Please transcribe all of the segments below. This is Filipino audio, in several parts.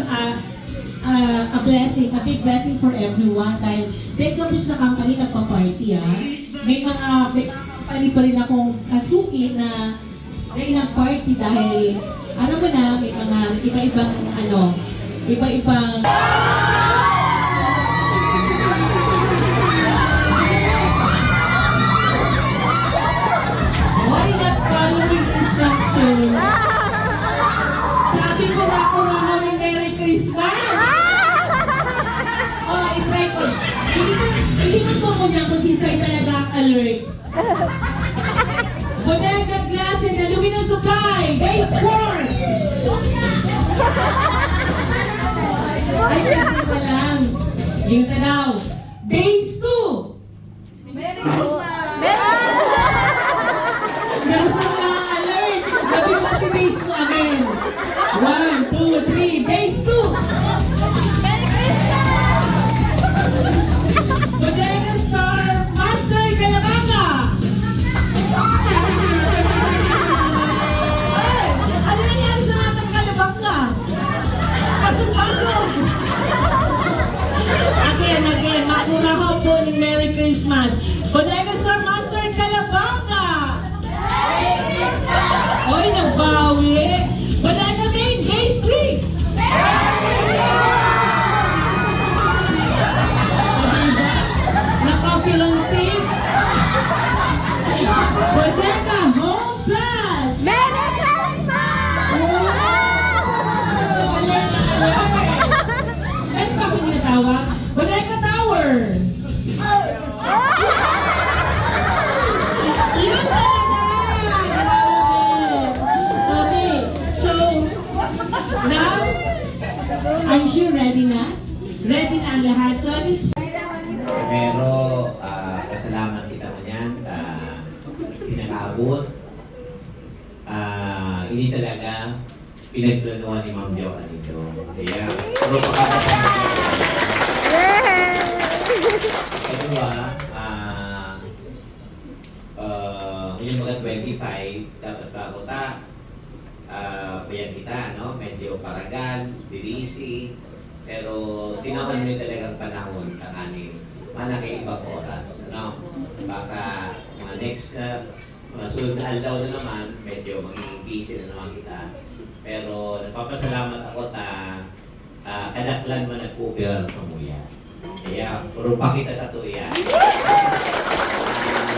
a blessing, a big blessing for everyone dahil Bakeries na company nagpa-party May mga company pa rin akong kasuki na party dahil alam mo na, may mga iba-ibang iba-ibang why not following instruction? Sabi ko na ako ng Merry Christmas! Oh, i-try ko. Iliman mo ko niya kung si Sai talaga alert. Bodega Glass and Aluminum Supply, Base 4! Ay, pwede pa lang. Yung tanaw. Base 2! Merry Christmas! Nasa mga alert! Lapit pa si Base 2 again. 1, 2, 3, Base 2! Merry Christmas! Bodega Star Master Calabanga! Ay! Ano nangyari sa matang Calabanga? Pasok-pasok! Again, makunahaw po ng Merry Christmas. Bodega Star Master Calabanga! Oy, nagbawi! Bodega Main, Base 3! Nakapilang team. Bodega Home Plus. Merry Christmas! Ano ba kung tinatawag? Bodega Tower. Yun talaga. Okay, so now, I'm sure ready na? Ready na ang lahat. So, this Pero, pasalamat kita mo yan, sinakaabot. Hindi talaga pinagplanuhan ni Ma'am Jo dito. Kaya, puro pakakasama. Kedua, ngayon mga 25, dapat bago bayan kita, no? Medyo paragan, dirisi, pero tinaman mo talagang panahon sa kanin. Mana kay ibang oras, ano? Baka mga next mga sunod na aldaw na naman, medyo magiging busy na naman kita. Pero nagpapasalamat ako kadaklan man nagkupira sa muya. Kaya, puro pa kita sa tuya.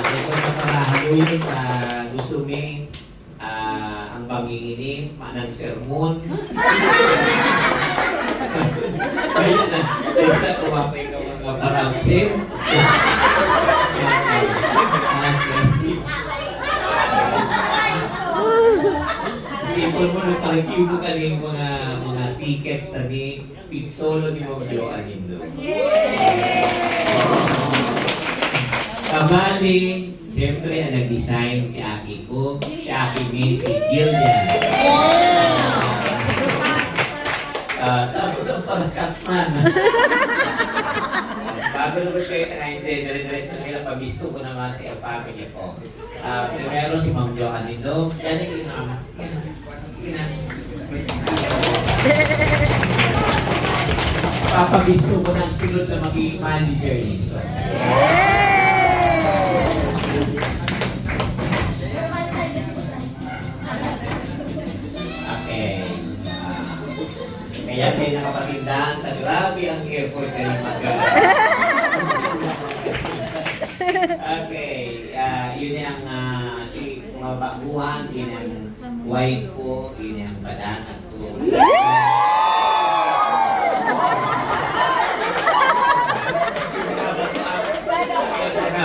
Ito na para haluin sa gusto mi ang pangingini, manang sermon. Kaya na kumapay ka mga parangsim. Sipon mo nung pang-kibo ka ng mga tickets na ni Pip Solo ni Ma'am Jo Alindo. Kabali, siyempre ang nag-design si Aki ko, si Aki Mi, si Jillian. Tapos ang pagkakman. Bago naman kayo nakainte, dire-diretso nila pabisto ko naman si ang family ko. Primero si Ma'am Jo Alindo, yan yung papabisto ko ng sunod na magiging manager nito. Okay. Kaya kayo nakapatindahan, grabe ang effort na yung Okay. Yun yung mga baguhan, yun yung wife ko, yun yung badanat ko.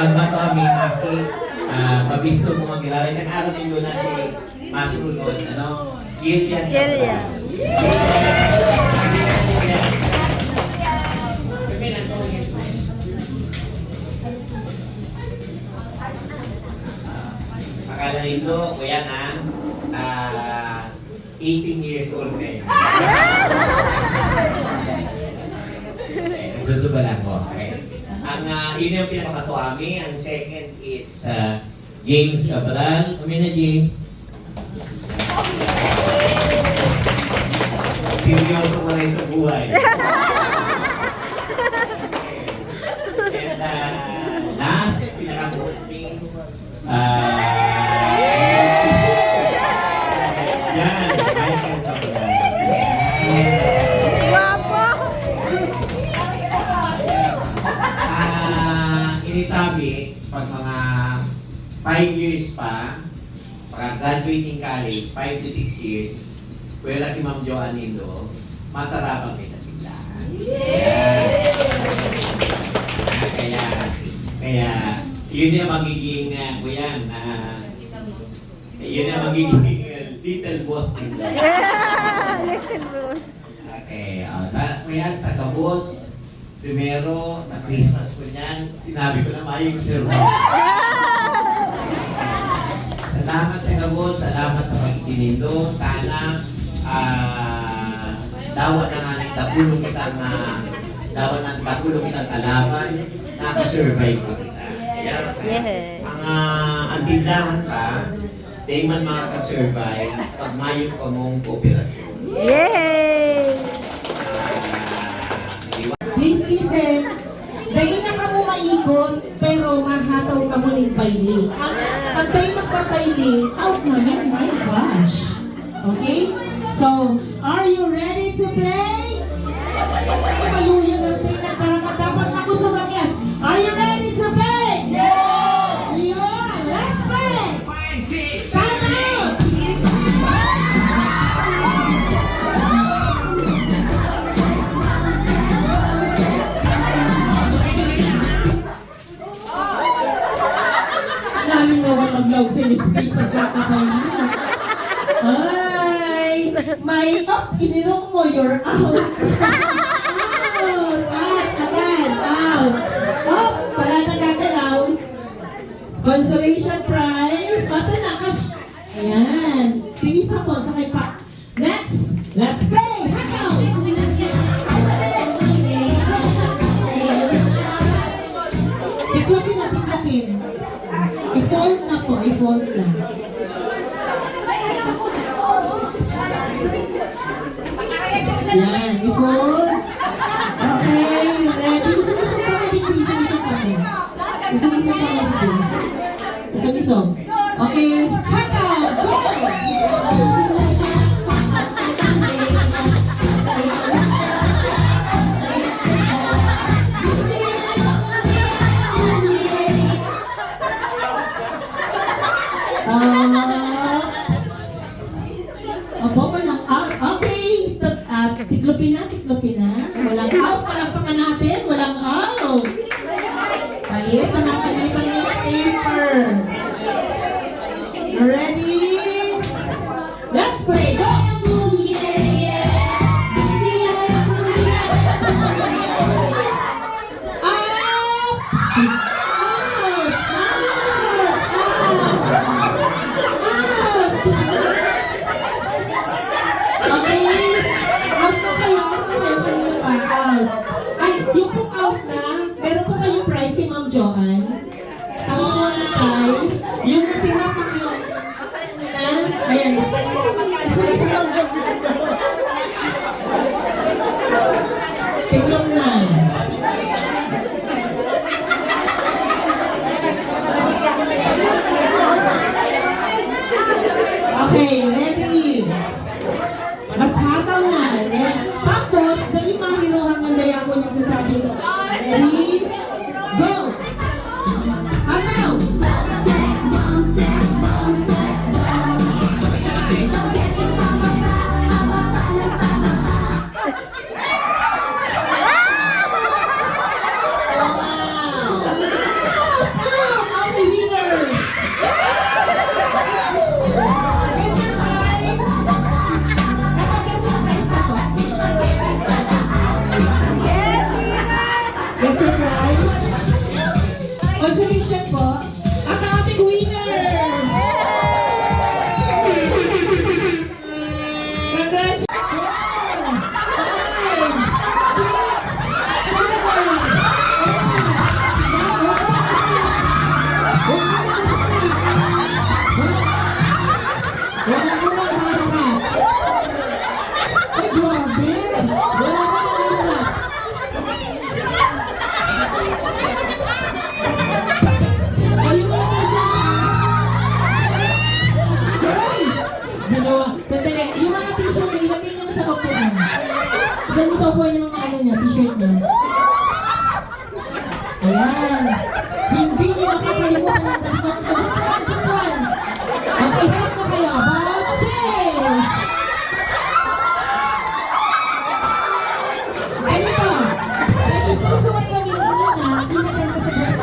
Bato kami Aki, pabisto ko magkilala. Nag-araw nito na si Masulod, Jillian. Akala nito, kuya na, 18 years old na yun. Nagsusubalan ko. Okay. Yun yung pinakapatuami. Ang second is James Cabral. Kami na James. Seryoso mo na bagay sa buhay. And last, pinaka-voting, yan, Michael Capodan. Guwapo. Initabi, pag mga 5 years pa, pagka graduating college, 5 to 6 years, wala kay Ma'am Joanne Nindo, matarapang kita sila. Kaya, yun yung magiging, kuyan, yun yung magiging little boss nila. Little boss. Okay, kuyan, sa kabos, primero, na Christmas ko niyan, sinabi ko na mayong sermon. Salamat sa kabos, salamat sa pagtinindo. Sana dawa ng ating takulong kitang kalaban, nakasurvive pa kita. Kaya, ang tindahan ka, di man makakasurvive pag mayroon ka mong kooperasyon. Yay! Please listen. Dahil na ka mo maikot, pero mahataw ka mo ng paili. Ang tayo magpapaili, out namin, my gosh. Okay? So, are you ready to play? Hallelujah na tayo na karapatapan ako sa wakas. Are you ready to play? Yes! Yeah! Let's play! 5, 6, 7! Nalingawan mag-log sa speak pagkakabay niya. Ay! May up, inirong mo, you're out. Out! Agad! Out! Up! Pala nagagalaw. Sponsoration prize. Bata na, cash. Ayan. Tingisa po sa kay Pa. Next! Let's play! Hakaw! Tiklopin na, tiklopin. I-fold na po, i-fold na. Yan, i-fold. Okay, ready? Isang-isang pa ka dito, isang-isang pa mo. Isang-isang pa ka dito. Isang-isang. Okay, hataw! Go! Opo, walang out. Okay. Tiklopin na, tiklopin na. Walang out. Palakpakan natin. Walang out. Palit na ng palitan yung paper. Ready? Let's play. Go! Yung pong out na, meron po kayong prize kay Ma'am Joanne. Ang mga prize, yung natinapak yung nila, ayan. Isa-isa lang. Tiklop na. Okay, ready? Mas hataw na. Tapos, dahil mahiruhan ng daya ko nagsasabing, ready? Go! Hataw! Get your Diyan niyo sa upuan yung mga ano niya, t-shirt niya. Ayan. Hindi niyo makakalimutan ang upuan. Okay, harap na kayo. About this! Ano to? May isusuot kami kanina. Pinagyan ko sa group.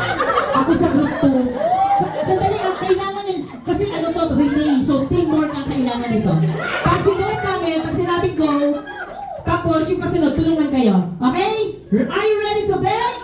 Ako sa group 2. Sandali nga, kailangan yun. Kasi ano to, relay. So, teamwork ang kailangan nito. Pag sinuot namin, pag sinabing go, tapos yung kasunod, tulungan kayo. Okay? Are you ready to beg?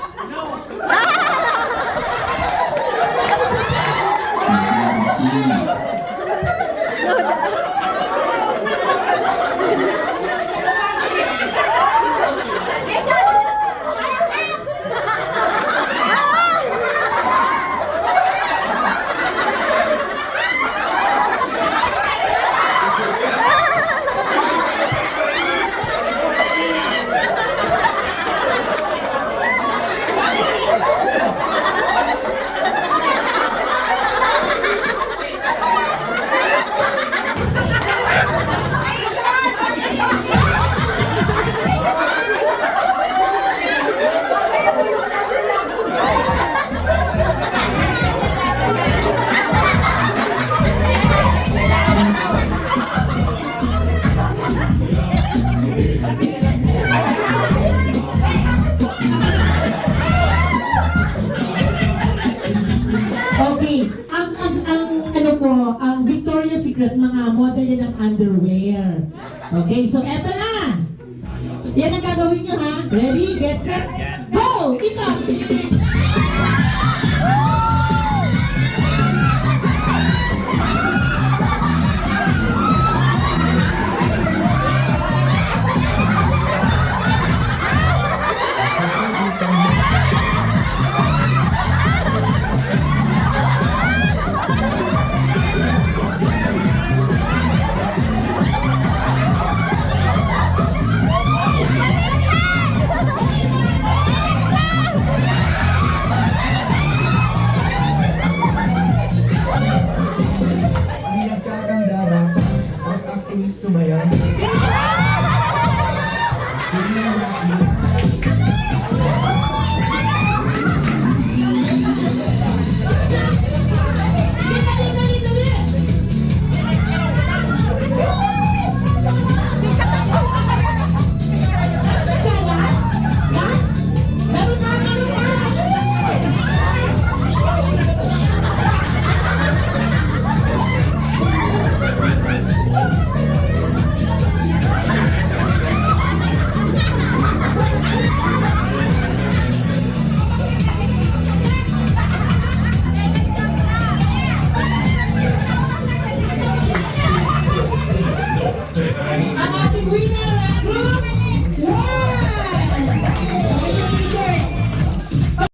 Okay, ang ano po, ang Victoria's Secret, mga model yan ng underwear. Okay, so eto na. Yan ang gagawin nyo ha. Ready, get set, go! Ikaw!